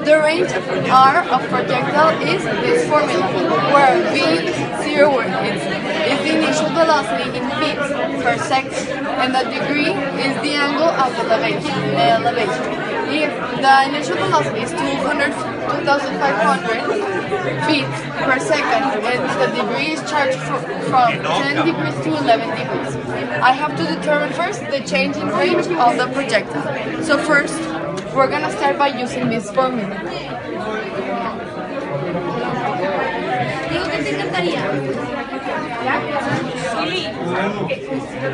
The range R of projectile is this formula, where V0 is the initial velocity in feet per second, and the degree is the angle of elevation. If the initial velocity is 2,500 feet per second, and the degree is charged from 10 degrees to 11 degrees, I have to determine first the change in range of the projectile. So first, we're going to start by using this formula.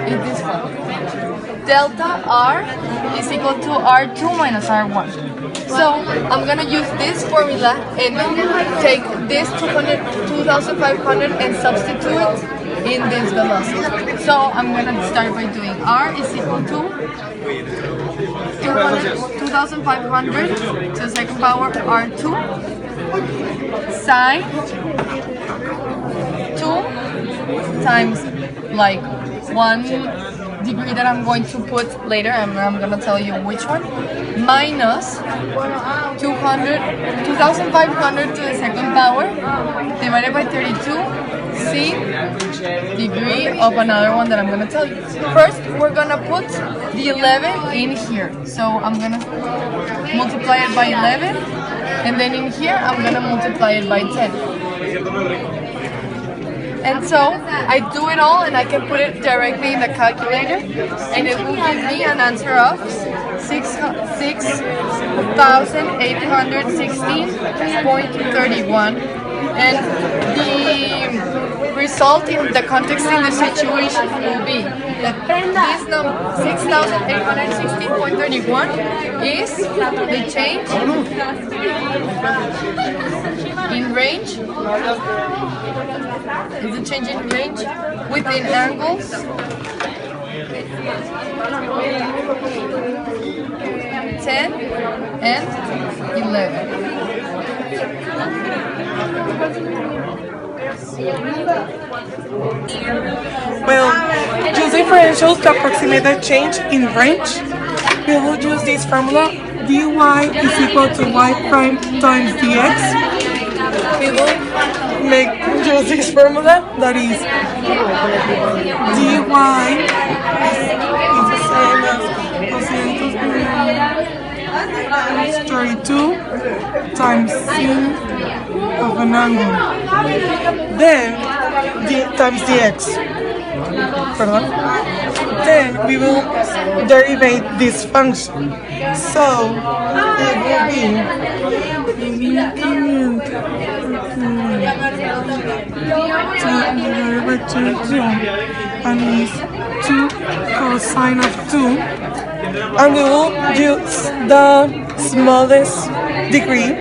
In this one, delta R is equal to R2 minus R1. So I'm going to use this formula and take this 2,500 and substitute it in this velocity. So I'm going to start by doing R is equal to 2,500 to the second power R2 sine 2 times like 1 degree that I'm going to put later, and I'm going to tell you which one, minus 2,500 to the second power divided by 32 c degree of another one that I'm going to tell you. First, we're going to put the 11 in here. So I'm going to multiply it by 11, and then in here I'm going to multiply it by 10. And so I do it all, and I can put it directly in the calculator, and it will give me an answer of 6,816.31. And the result in the context in the situation will be that this number 6,816.31 is the change in range. Is the change in range within angles 10 and 11. Well, use differentials to approximate the change in range. We will use this formula, dy is equal to y prime times dx. We will use this formula, that is dy is the same as 32 times sin of an angle, then times dx. Then we will derivate this function. So it will be divided by 32, and is 2 cosine of 2, and we will use the smallest degree,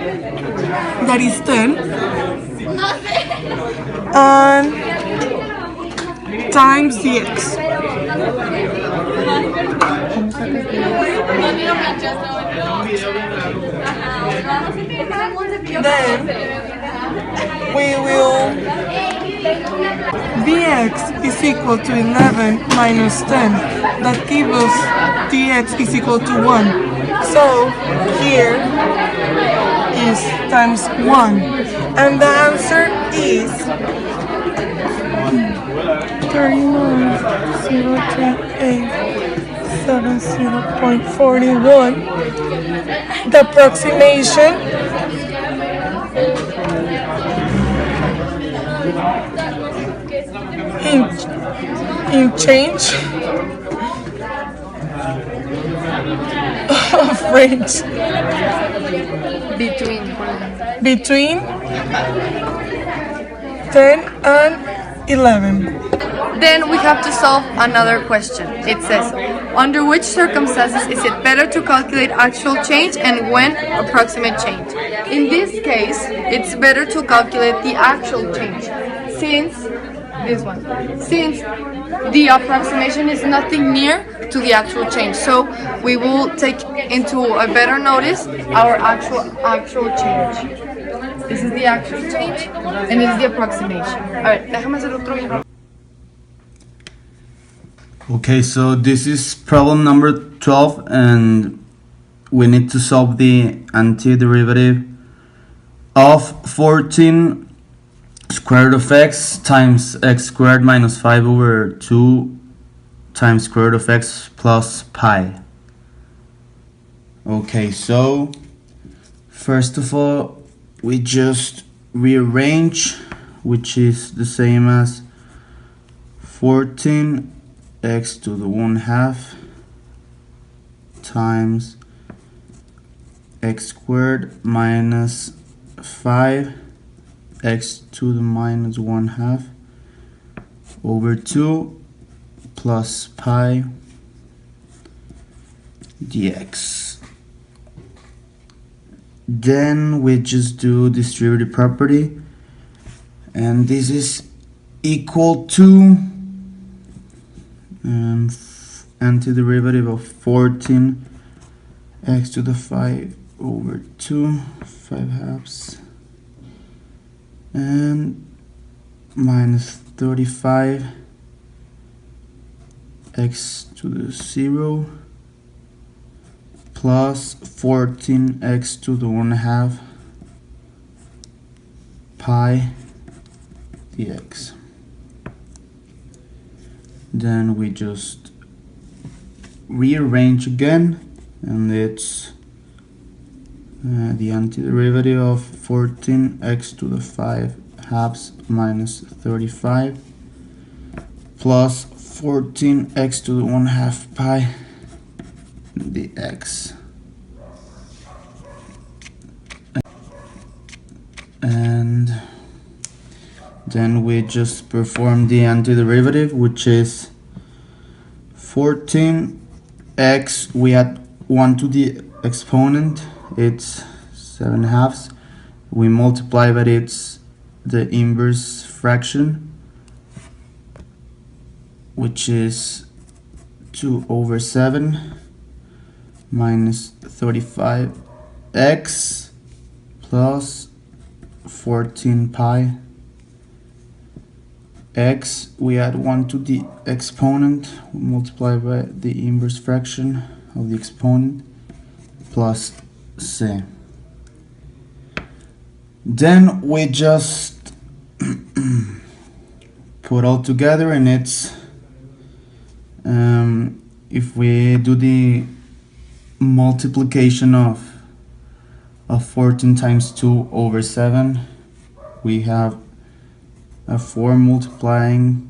that is 10, and times dx. Then we will dx is equal to 11 minus 10. That gives us dx is equal to 1. So here is times 1, and the answer is 39,03870.41. The approximation in change of range between 10 and 11. Then we have to solve another question. It says, under which circumstances is it better to calculate actual change and when approximate change? In this case, it's better to calculate the actual change, since the approximation is nothing near to the actual change. So we will take into a better notice our actual change. This is the actual change, and this is the approximation. Alright, déjame hacer otro ejemplo. Okay, so this is problem number 12, and we need to solve the antiderivative of 14 square root of x times x squared minus 5 over 2 times square root of x plus pi. Okay, so first of all, we just rearrange, which is the same as 14 x to the 1/2 times x squared minus 5 x to the minus 1/2 over 2 plus pi dx. Then we just do distributive property, and this is equal to antiderivative of 14 x to the 5 over 2 5/2 and minus 35 x to the 0 plus 14 x to the 1/2 pi dx. Then we just rearrange again, and it's the antiderivative of 14 x to the 5/2 minus 35 plus 14 x to the 1/2 pi dx. And then we just perform the antiderivative, which is 14x, we add 1 to the exponent, it's 7/2. We multiply, but it's the inverse fraction, which is 2 over 7 minus 35x plus 14 pi x, we add 1 to the exponent, we multiply by the inverse fraction of the exponent, plus c. Then we just put all together, and it's if we do the multiplication of 14 times 2 over 7, we have a 4 multiplying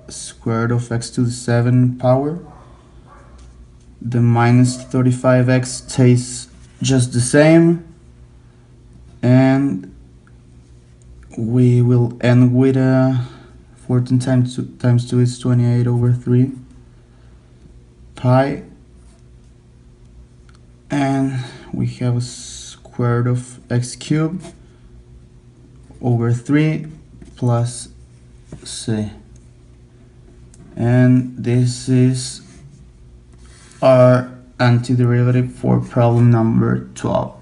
square root of x to the 7 power. The minus 35x stays just the same, and we will end with 14 times 2 is 28 over 3 pi, and we have a square root of x cubed over 3 plus c. And this is our antiderivative for problem number 12.